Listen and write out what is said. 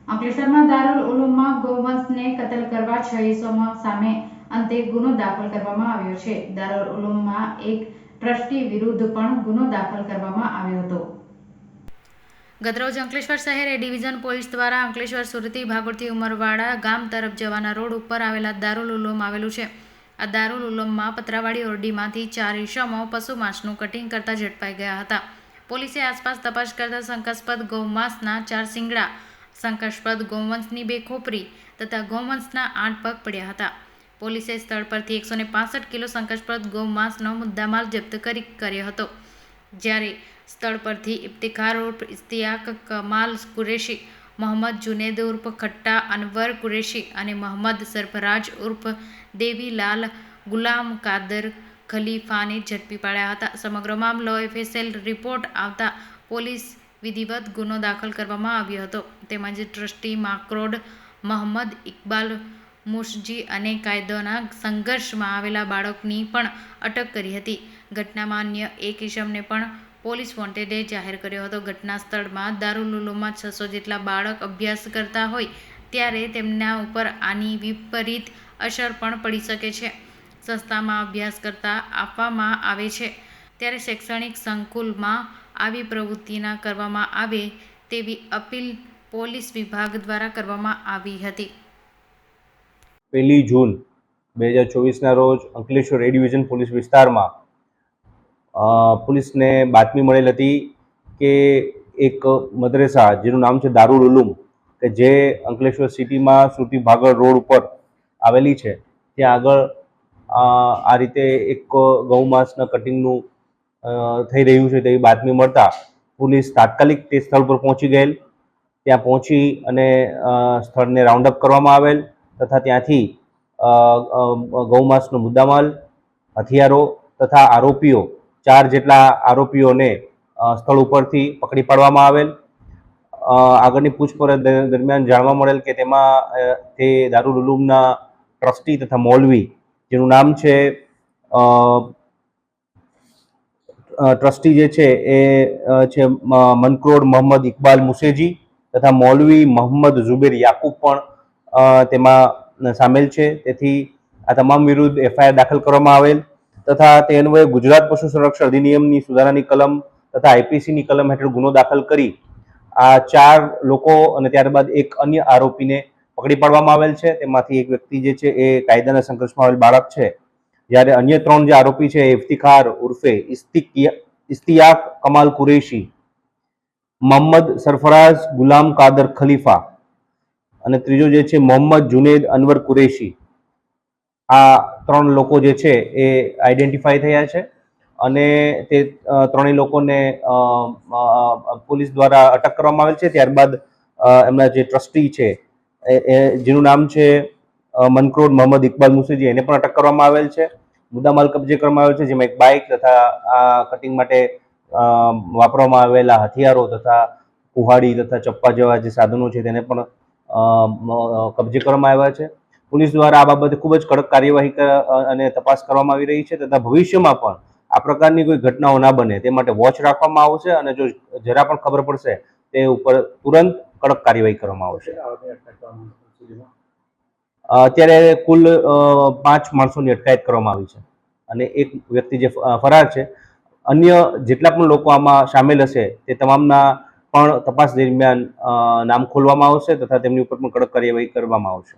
અંકલેશ્વરમાં દારૂલ ઉલૂમમાં ગૌવંશને કતલ કરવા 6 ઇસમો સામે અંતે ગુનો દાખલ કરવામાં આવ્યો છે. દારૂલ ઉલૂમમાં એક ટ્રસ્ટી વિરુદ્ધ પણ ગુનો દાખલ કરવામાં આવ્યો હતો. ગતરોજ અંકલેશ્વર શહેર એ ડિવિઝન પોલીસ દ્વારા અંકલેશ્વર સુરતી ભાગોળથી ઉમરવાડા ગામ તરફ જવાના રોડ ઉપર આવેલા દારૂલ ઉલૂમ આવેલું છે. આ દારૂલ ઉલૂમમાં પતરાવાળી ઓરડીમાંથી 4 ઇસમો પશુ માંસનું કટિંગ કરતા ઝડપાઈ ગયા હતા. પોલીસે આસપાસ તપાસ કરતા શંકાસ્પદ ગૌમાંસના 4 શિંગડા, શંકાસ્પદ ગૌવંશની 2 ખોપરી તથા ગૌવંશના 8 પગ પડ્યા હતા. પોલીસે સ્થળ પરથી 165 કિલો શંકાસ્પદ ગૌમાંસનો મુદ્દામાલ જપ્ત કર્યો હતો. જ્યારે સ્થળ પરથી ઇફ્તિખાર ઉર્ફ ઇશ્તિયાક કમાલ કુરેશી, મોહમ્મદ જુનેદ ઉર્ફ ખટ્ટા અનવર કુરેશી અને મોહમ્મદ સરફરાજ ઉર્ફ દેવીલાલ ગુલામ કાદર ખલીફાને ઝડપી પાડ્યા હતા. સમગ્ર મામલો એફએસએલ રિપોર્ટ આવતા પોલીસ વિધિવત ગુનો દાખલ કરવામાં આવ્યો હતો. તેમજ ટ્રસ્ટી માકરોડ મોહમ્મદ ઇકબાલ મુશજી અને કાયદાના સંઘર્ષમાં આવેલા બાળકની પણ અટક કરી હતી. ઘટનામાં અન્ય એક ઇસમને પણ પોલીસ વોન્ટેડે જાહેર કર્યો હતો. ઘટના સ્થળમાં દારૂલ ઉલૂમમાં 600 જેટલા બાળક અભ્યાસ કરતા હોય ત્યારે તેમના ઉપર આની વિપરીત અસર પણ પડી શકે છે. સંસ્થામાં અભ્યાસ કરતા આપવામાં આવે છે ત્યારે શૈક્ષણિક સંકુલમાં આવી પ્રવૃત્તિ ન કરવામાં આવે તેવી અપીલ પોલીસ વિભાગ દ્વારા કરવામાં આવી હતી. 1 જૂન 2024ના રોજ અંકલેશ્વર એ ડિવિઝન પોલીસ વિસ્તારમાં પોલીસને બાતમી મળેલ હતી કે એક મદ્રેસા જેનું નામ છે દારૂલ ઉલૂમ, કે જે અંકલેશ્વર સિટીમાં સુરતી ભાગળ રોડ ઉપર આવેલી છે, ત્યાં આગળ આ રીતે એક ગૌમાંસના કટિંગનું થઈ રહ્યું છે તેવી બાતમી મળતા પોલીસ તાત્કાલિક તે સ્થળ પર પહોંચી ગયેલ. ત્યાં પહોંચી અને સ્થળને રાઉન્ડ અપ કરવામાં આવેલ તથા ત્યાંથી ગૌમાંસનો મુદ્દામાલ, હથિયારો તથા આરોપીઓ 4 જેટલા આરોપીઓને સ્થળ ઉપરથી પકડી પાડવામાં આવેલ. આગળની પૂછપરછ દરમિયાન જાણવા મળેલ કે તેમાં તે દારૂલ ઉલૂમના ટ્રસ્ટી તથા મૌલવી જેનું નામ છે ટ્રસ્ટી જે છે એ છે મનક્રોડ મોહમ્મદ ઇકબાલ મુશેજી તથા મૌલવી મોહમ્મદ ઝુબેર યાકૂબ પણ તેમાં સામેલ છે. તેથી આ તમામ વિરુદ્ધ એફઆઈઆર દાખલ કરવામાં આવેલ તથા તે અન્વયે ગુજરાત પશુ સંરક્ષણ અધિનિયમની સુધારાની કલમ તથા આઈપીસીની કલમ હેઠળ ગુનો દાખલ કરી આ 4 લોકો અને ત્યારબાદ એક અન્ય આરોપીને પકડી પાડવામાં આવેલ છે. તેમાંથી એક વ્યક્તિ જે છે એ કાયદાના સંઘર્ષમાં આવેલ બાળક છે, જ્યારે અન્ય 3 જે આરોપી છે ઇફ્તિખાર ઉર્ફે ઇશ્તિયાક કમાલ કુરેશી, મોહમ્મદ સરફરાજ ગુલામ કાદર ખલીફા અને ત્રીજો જે છે મોહમ્મદ જુનેદ અનવર કુરેશી. આ 3 લોકો જે છે એ આઈડેન્ટિફાઈ થયા છે અને તે 3 લોકોને પોલીસ દ્વારા અટક કરવામાં આવેલ છે. ત્યારબાદ એમના જે ટ્રસ્ટી છે જેનું નામ છે મનક્રોડ મોહમ્મદ ઇકબાલ મુશેજી, એને પણ અટક કરવામાં આવેલ છે. મુદ્દામાલ કબજે કરવામાં આવેલ છે, જેમાં એક બાઇક તથા આ કટિંગ માટે વાપરવામાં આવેલા હથિયારો તથા કુહાડી તથા ચપ્પા જેવા જે સાધનો છે તેને પણ કબજે કરવામાં આવ્યા છે. પોલીસ દ્વારા આ બાબતે ખૂબ જ કડક કાર્યવાહી અને તપાસ કરવામાં આવી રહી છે તથા ભવિષ્યમાં પણ આ પ્રકારની કોઈ ઘટનાઓ ના બને તે માટે વોચ રાખવામાં આવશે અને જો જરા પણ ખબર પડશે તે ઉપર તુરંત કડક કાર્યવાહી કરવામાં આવશે. અત્યારે કુલ 5 માણસોની અટકાયત કરવામાં આવી છે અને એક વ્યક્તિ જે ફરાર છે. અન્ય જેટલા પણ લોકો આમાં સામેલ હશે તે તમામના પણ તપાસ દરમિયાન નામ ખોલવામાં આવશે તથા તેમની ઉપર પણ કડક કાર્યવાહી કરવામાં આવશે.